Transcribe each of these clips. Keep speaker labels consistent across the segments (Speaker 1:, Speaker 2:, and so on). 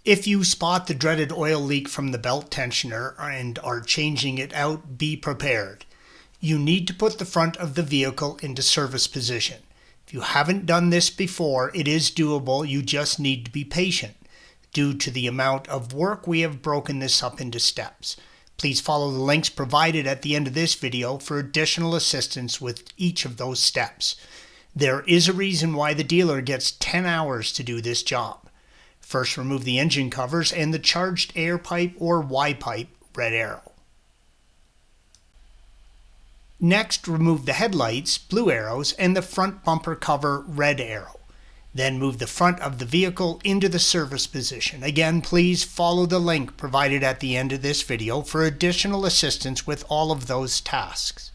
Speaker 1: If you spot the dreaded oil leak from the belt tensioner and are changing it out, be prepared. You need to put the front of the vehicle into service position. If you haven't done this before, it is doable. You just need to be patient. Due to the amount of work, we have broken this up into steps. Please follow the links provided at the end of this video for additional assistance with each of those steps. There is a reason why the dealer gets 10 hours to do this job. First, remove the engine covers and the charged air pipe or Y-pipe, red arrow. Next, remove the headlights, blue arrows, and the front bumper cover, red arrow. Then move the front of the vehicle into the service position. Again, please follow the link provided at the end of this video for additional assistance with all of those tasks.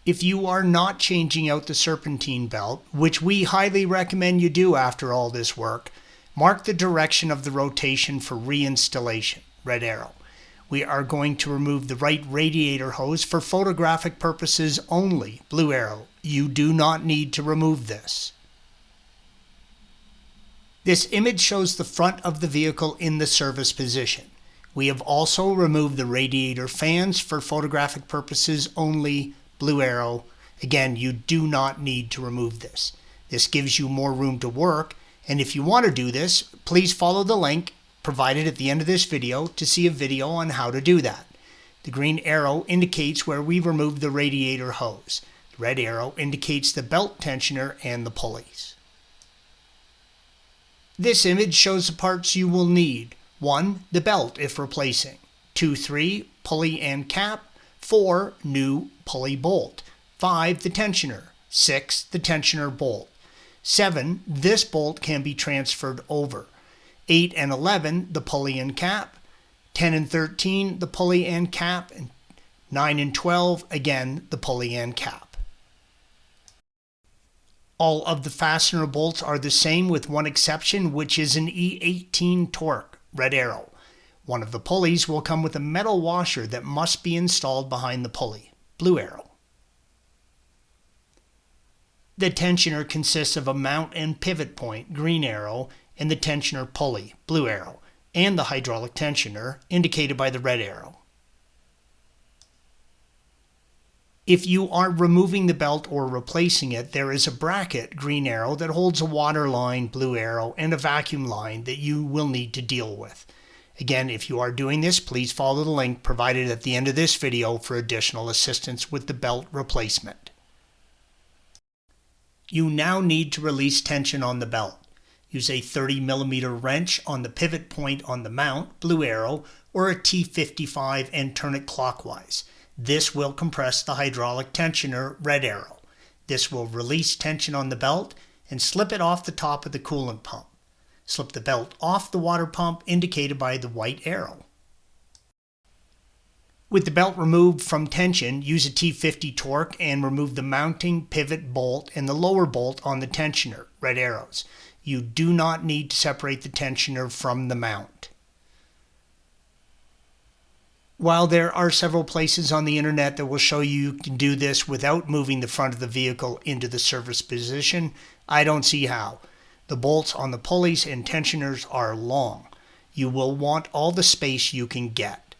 Speaker 1: If you are not changing out the serpentine belt, which we highly recommend you do after all this work, mark the direction of the rotation for reinstallation, red arrow. We are going to remove the right radiator hose for photographic purposes only, blue arrow. You do not need to remove this. This image shows the front of the vehicle in the service position. We have also removed the radiator fans for photographic purposes only, blue arrow. Again, you do not need to remove this. This gives you more room to work, and if you want to do this, please follow the link provided at the end of this video to see a video on how to do that. The green arrow indicates where we removed the radiator hose. The red arrow indicates the belt tensioner and the pulleys. This image shows the parts you will need. 1. The belt if replacing. 2, 3. Pulley and cap. 4. New pulley bolt. 5. The tensioner. 6. The tensioner bolt. 7. This bolt can be transferred over. 8 and 11, the pulley and cap. 10 and 13, the pulley and cap. And 9 and 12, again, the pulley and cap. All of the fastener bolts are the same with one exception, which is an E18 torque, red arrow. One of the pulleys will come with a metal washer that must be installed behind the pulley, blue arrow. The tensioner consists of a mount and pivot point, green arrow, and the tensioner pulley, blue arrow, and the hydraulic tensioner, indicated by the red arrow. If you are removing the belt or replacing it, there is a bracket, green arrow, that holds a water line, blue arrow, and a vacuum line that you will need to deal with. Again, if you are doing this, please follow the link provided at the end of this video for additional assistance with the belt replacement. You now need to release tension on the belt. Use a 30mm wrench on the pivot point on the mount, blue arrow, or a T55 and turn it clockwise. This will compress the hydraulic tensioner, red arrow. This will release tension on the belt and slip it off the top of the coolant pump. Slip the belt off the water pump, indicated by the white arrow. With the belt removed from tension, use a T50 torque and remove the mounting pivot bolt and the lower bolt on the tensioner, red arrows. You do not need to separate the tensioner from the mount. While there are several places on the internet that will show you can do this without moving the front of the vehicle into the service position, I don't see how. The bolts on the pulleys and tensioners are long. You will want all the space you can get.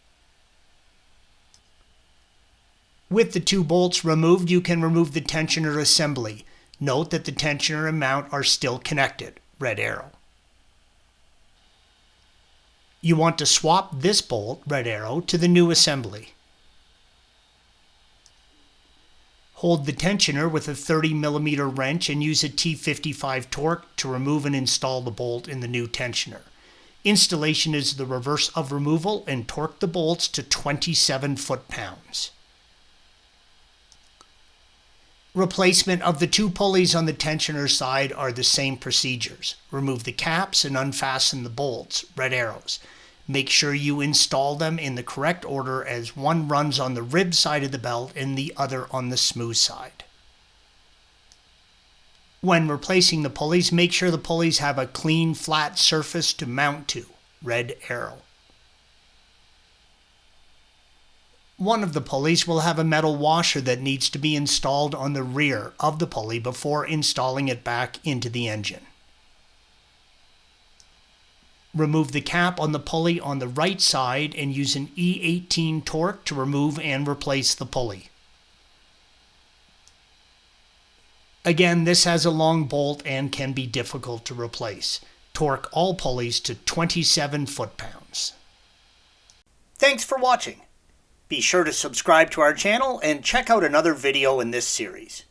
Speaker 1: With the 2 bolts removed, you can remove the tensioner assembly. Note that the tensioner and mount are still connected, red arrow. You want to swap this bolt, red arrow, to the new assembly. Hold the tensioner with a 30mm wrench and use a T55 torque to remove and install the bolt in the new tensioner. Installation is the reverse of removal, and torque the bolts to 27 foot-pounds. Replacement of the 2 pulleys on the tensioner side are the same procedures. Remove the caps and unfasten the bolts, red arrows. Make sure you install them in the correct order, as one runs on the rib side of the belt and the other on the smooth side. When replacing the pulleys, make sure the pulleys have a clean, flat surface to mount to, red arrow. One of the pulleys will have a metal washer that needs to be installed on the rear of the pulley before installing it back into the engine. Remove the cap on the pulley on the right side and use an E18 torque to remove and replace the pulley. Again, this has a long bolt and can be difficult to replace. Torque all pulleys to 27 foot-pounds. Thanks for watching. Be sure to subscribe to our channel and check out another video in this series.